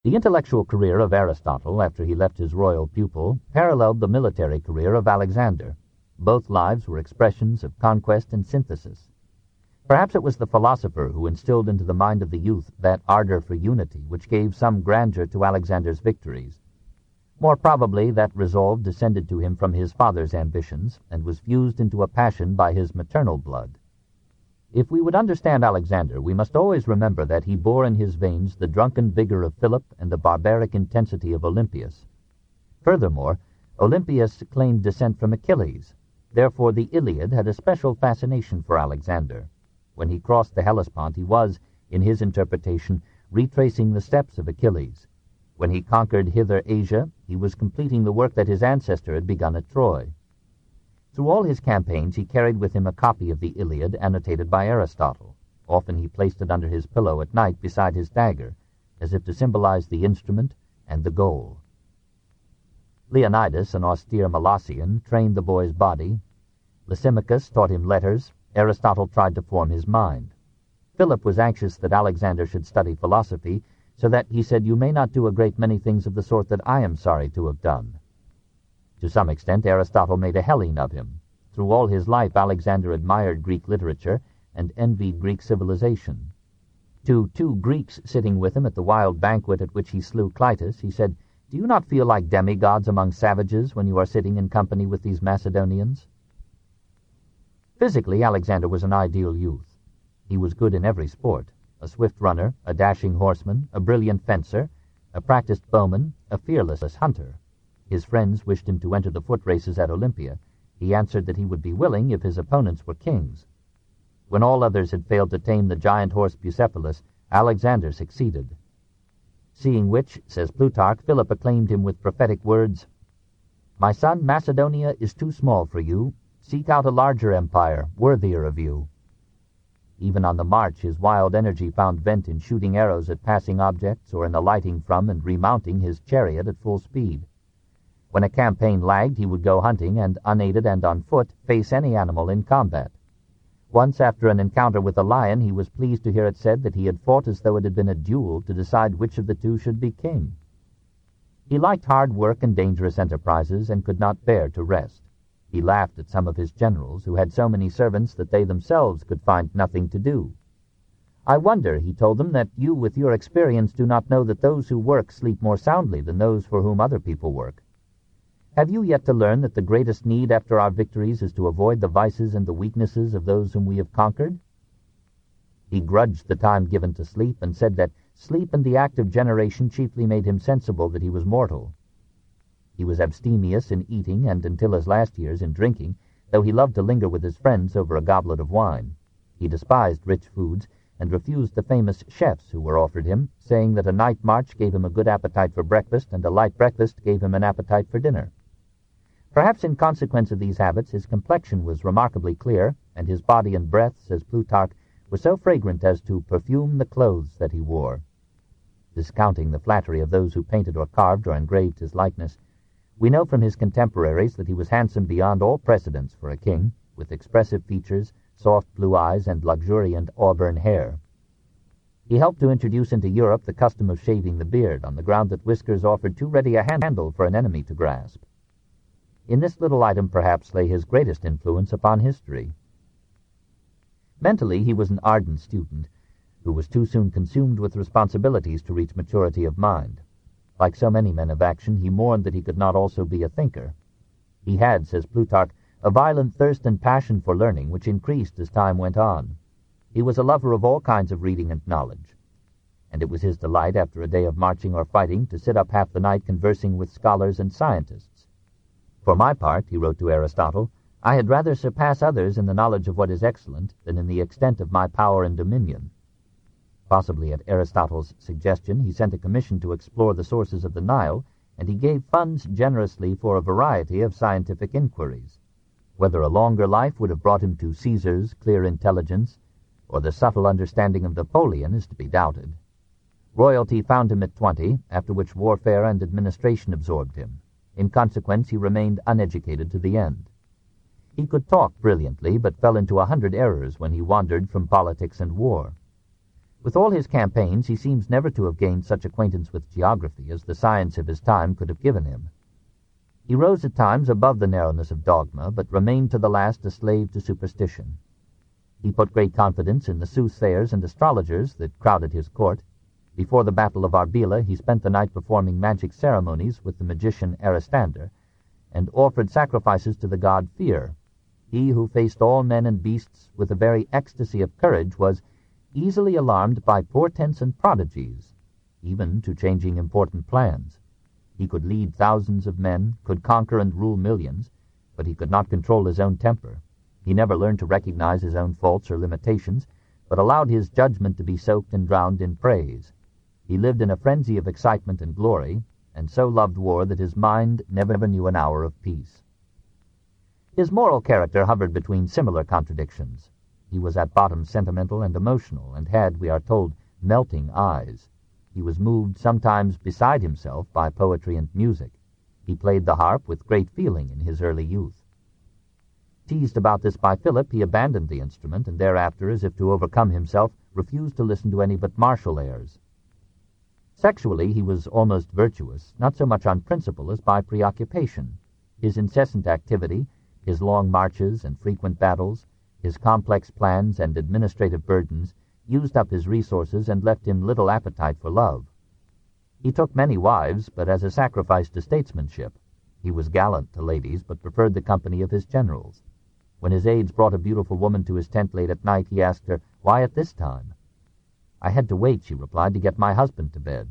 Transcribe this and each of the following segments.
The intellectual career of Aristotle, after he left his royal pupil, paralleled the military career of Alexander. Both lives were expressions of conquest and synthesis. Perhaps it was the philosopher who instilled into the mind of the youth that ardor for unity which gave some grandeur to Alexander's victories. More probably that resolve descended to him from his father's ambitions and was fused into a passion by his maternal blood. If we would understand Alexander, we must always remember that he bore in his veins the drunken vigor of Philip and the barbaric intensity of Olympias. Furthermore, Olympias claimed descent from Achilles. Therefore the Iliad had a special fascination for Alexander. When he crossed the Hellespont, he was, in his interpretation, retracing the steps of Achilles. When he conquered hither Asia, he was completing the work that his ancestor had begun at Troy. Through all his campaigns, he carried with him a copy of the Iliad annotated by Aristotle. Often he placed it under his pillow at night beside his dagger, as if to symbolize the instrument and the goal. Leonidas, an austere Molossian, trained the boy's body. Lysimachus taught him letters. Aristotle tried to form his mind. Philip was anxious that Alexander should study philosophy, so that, he said, you may not do a great many things of the sort that I am sorry to have done. To some extent, Aristotle made a Hellene of him. Through all his life, Alexander admired Greek literature and envied Greek civilization. To two Greeks sitting with him at the wild banquet at which he slew Clytus, he said, "Do you not feel like demigods among savages when you are sitting in company with these Macedonians?" Physically, Alexander was an ideal youth. He was good in every sport: a swift runner, a dashing horseman, a brilliant fencer, a practiced bowman, a fearless hunter. His friends wished him to enter the foot races at Olympia. He answered that he would be willing if his opponents were kings. When all others had failed to tame the giant horse Bucephalus, Alexander succeeded. Seeing which, says Plutarch, Philip acclaimed him with prophetic words, "My son, Macedonia is too small for you. Seek out a larger empire, worthier of you." Even on the march, his wild energy found vent in shooting arrows at passing objects or in alighting from and remounting his chariot at full speed. When a campaign lagged, he would go hunting and, unaided and on foot, face any animal in combat. Once, after an encounter with a lion, he was pleased to hear it said that he had fought as though it had been a duel to decide which of the two should be king. He liked hard work and dangerous enterprises and could not bear to rest. He laughed at some of his generals, who had so many servants that they themselves could find nothing to do. "I wonder," he told them, "that you with your experience do not know that those who work sleep more soundly than those for whom other people work. Have you yet to learn that the greatest need after our victories is to avoid the vices and the weaknesses of those whom we have conquered?" He grudged the time given to sleep, and said that sleep and the act of generation chiefly made him sensible that he was mortal. He was abstemious in eating and, until his last years, in drinking, though he loved to linger with his friends over a goblet of wine. He despised rich foods, and refused the famous chefs who were offered him, saying that a night march gave him a good appetite for breakfast, and a light breakfast gave him an appetite for dinner. Perhaps in consequence of these habits, his complexion was remarkably clear, and his body and breath, says Plutarch, were so fragrant as to perfume the clothes that he wore. Discounting the flattery of those who painted or carved or engraved his likeness, we know from his contemporaries that he was handsome beyond all precedents for a king, with expressive features, soft blue eyes, and luxuriant auburn hair. He helped to introduce into Europe the custom of shaving the beard, on the ground that whiskers offered too ready a handle for an enemy to grasp. In this little item, perhaps, lay his greatest influence upon history. Mentally, he was an ardent student, who was too soon consumed with responsibilities to reach maturity of mind. Like so many men of action, he mourned that he could not also be a thinker. He had, says Plutarch, a violent thirst and passion for learning, which increased as time went on. He was a lover of all kinds of reading and knowledge, and it was his delight, after a day of marching or fighting, to sit up half the night conversing with scholars and scientists. "For my part," he wrote to Aristotle, "I had rather surpass others in the knowledge of what is excellent than in the extent of my power and dominion." Possibly at Aristotle's suggestion, he sent a commission to explore the sources of the Nile, and he gave funds generously for a variety of scientific inquiries. Whether a longer life would have brought him to Caesar's clear intelligence, or the subtle understanding of Napoleon, is to be doubted. Royalty found him at 20, after which warfare and administration absorbed him. In consequence, he remained uneducated to the end. He could talk brilliantly, but fell into 100 errors when he wandered from politics and war. With all his campaigns, he seems never to have gained such acquaintance with geography as the science of his time could have given him. He rose at times above the narrowness of dogma, but remained to the last a slave to superstition. He put great confidence in the soothsayers and astrologers that crowded his court. Before the Battle of Arbela, he spent the night performing magic ceremonies with the magician Aristander, and offered sacrifices to the god Fear. He who faced all men and beasts with a very ecstasy of courage was easily alarmed by portents and prodigies, even to changing important plans. He could lead thousands of men, could conquer and rule millions, but he could not control his own temper. He never learned to recognize his own faults or limitations, but allowed his judgment to be soaked and drowned in praise. He lived in a frenzy of excitement and glory, and so loved war that his mind never knew an hour of peace. His moral character hovered between similar contradictions. He was at bottom sentimental and emotional, and had, we are told, melting eyes. He was moved sometimes beside himself by poetry and music. He played the harp with great feeling in his early youth. Teased about this by Philip, he abandoned the instrument, and thereafter, as if to overcome himself, refused to listen to any but martial airs. Sexually, he was almost virtuous, not so much on principle as by preoccupation. His incessant activity, his long marches and frequent battles, his complex plans and administrative burdens used up his resources and left him little appetite for love. He took many wives, but as a sacrifice to statesmanship. He was gallant to ladies, but preferred the company of his generals. When his aides brought a beautiful woman to his tent late at night, he asked her, "Why at this time?" "I had to wait," she replied, "to get my husband to bed."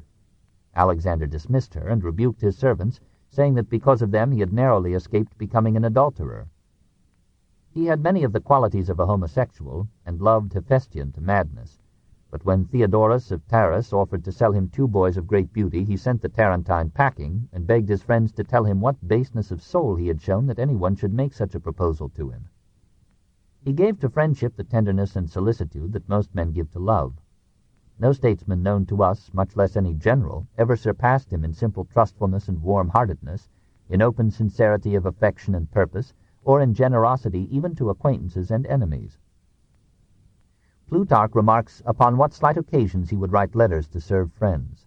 Alexander dismissed her and rebuked his servants, saying that because of them he had narrowly escaped becoming an adulterer. He had many of the qualities of a homosexual, and loved Hephaestion to madness. But when Theodorus of Taras offered to sell him 2 boys of great beauty, he sent the Tarentine packing, and begged his friends to tell him what baseness of soul he had shown that anyone should make such a proposal to him. He gave to friendship the tenderness and solicitude that most men give to love. No statesman known to us, much less any general, ever surpassed him in simple trustfulness and warm-heartedness, in open sincerity of affection and purpose, or in generosity even to acquaintances and enemies. Plutarch remarks upon what slight occasions he would write letters to serve friends.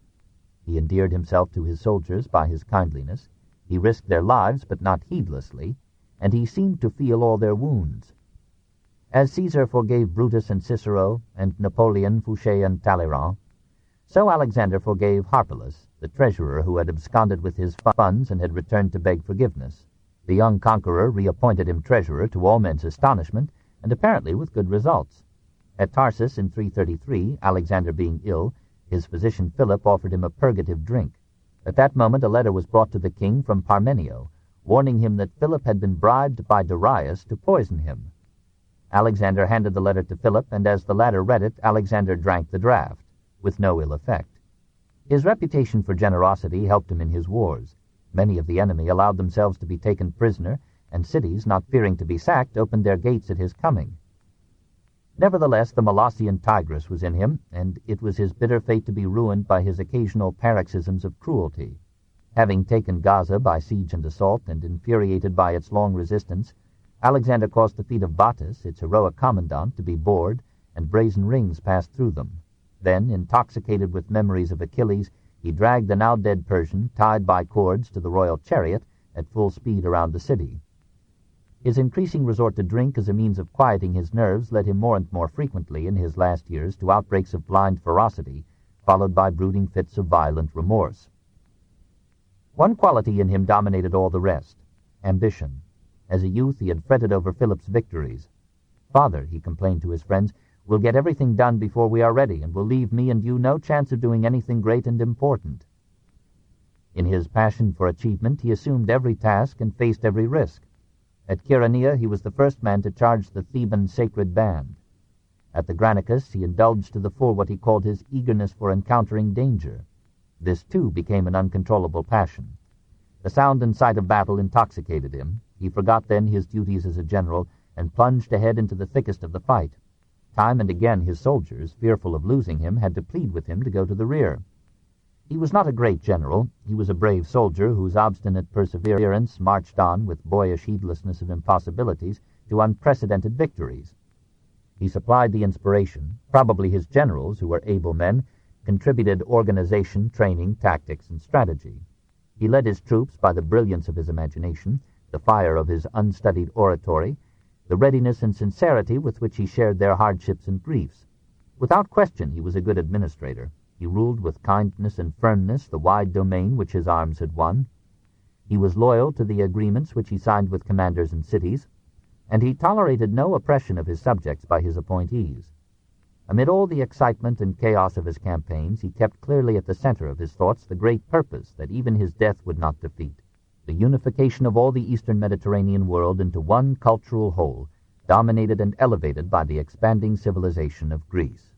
He endeared himself to his soldiers by his kindliness, he risked their lives, but not heedlessly, and he seemed to feel all their wounds. As Caesar forgave Brutus and Cicero, and Napoleon, Fouché, and Talleyrand, so Alexander forgave Harpalus, the treasurer who had absconded with his funds and had returned to beg forgiveness. The young conqueror reappointed him treasurer, to all men's astonishment, and apparently with good results. At Tarsus in 333, Alexander being ill, his physician Philip offered him a purgative drink. At that moment a letter was brought to the king from Parmenio, warning him that Philip had been bribed by Darius to poison him. Alexander handed the letter to Philip, and as the latter read it, Alexander drank the draught, with no ill effect. His reputation for generosity helped him in his wars. Many of the enemy allowed themselves to be taken prisoner, and cities, not fearing to be sacked, opened their gates at his coming. Nevertheless, the Molossian Tigris was in him, and it was his bitter fate to be ruined by his occasional paroxysms of cruelty. Having taken Gaza by siege and assault, and infuriated by its long resistance, Alexander caused the feet of Battus, its heroic commandant, to be bored, and brazen rings passed through them. Then, intoxicated with memories of Achilles, he dragged the now-dead Persian, tied by cords to the royal chariot, at full speed around the city. His increasing resort to drink as a means of quieting his nerves led him more and more frequently in his last years to outbreaks of blind ferocity, followed by brooding fits of violent remorse. One quality in him dominated all the rest: ambition. As a youth he had fretted over Philip's victories. "Father," he complained to his friends, "will get everything done before we are ready, and will leave me and you no chance of doing anything great and important." In his passion for achievement he assumed every task and faced every risk. At Chaeronea he was the first man to charge the Theban sacred band. At the Granicus he indulged to the full what he called his eagerness for encountering danger. This, too, became an uncontrollable passion. The sound and sight of battle intoxicated him. He forgot then his duties as a general, and plunged ahead into the thickest of the fight. Time and again his soldiers, fearful of losing him, had to plead with him to go to the rear. He was not a great general. He was a brave soldier whose obstinate perseverance marched on with boyish heedlessness of impossibilities to unprecedented victories. He supplied the inspiration. Probably his generals, who were able men, contributed organization, training, tactics, and strategy. He led his troops by the brilliance of his imagination, the fire of his unstudied oratory, the readiness and sincerity with which he shared their hardships and griefs. Without question, he was a good administrator. He ruled with kindness and firmness the wide domain which his arms had won. He was loyal to the agreements which he signed with commanders and cities, and he tolerated no oppression of his subjects by his appointees. Amid all the excitement and chaos of his campaigns, he kept clearly at the center of his thoughts the great purpose that even his death would not defeat: the unification of all the eastern Mediterranean world into one cultural whole, dominated and elevated by the expanding civilization of Greece.